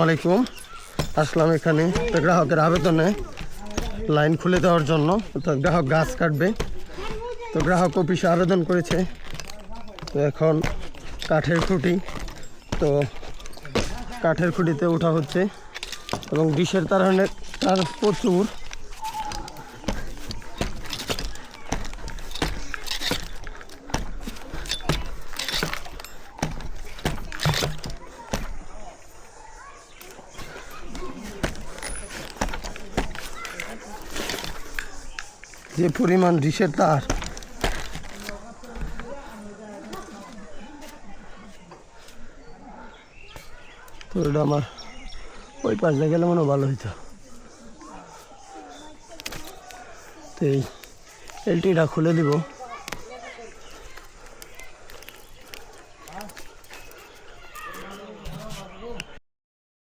আলাইকুম আসলাম এখানে তো গ্রাহকের আবেদনে লাইন খুলে দেওয়ার জন্য। তো গ্রাহক গাছ কাটবে, তো গ্রাহক অফিসে আবেদন করেছে। তো এখন কাঠের খুঁটিতে ওঠা হচ্ছে এবং ডিশের তার প্রচুর। যে পরিমাণ ডিশের তার, তো এটা আমার ওই পাশে গেলে মনে ভালো হইতো। তো এই এলটিটা খুলে দিব।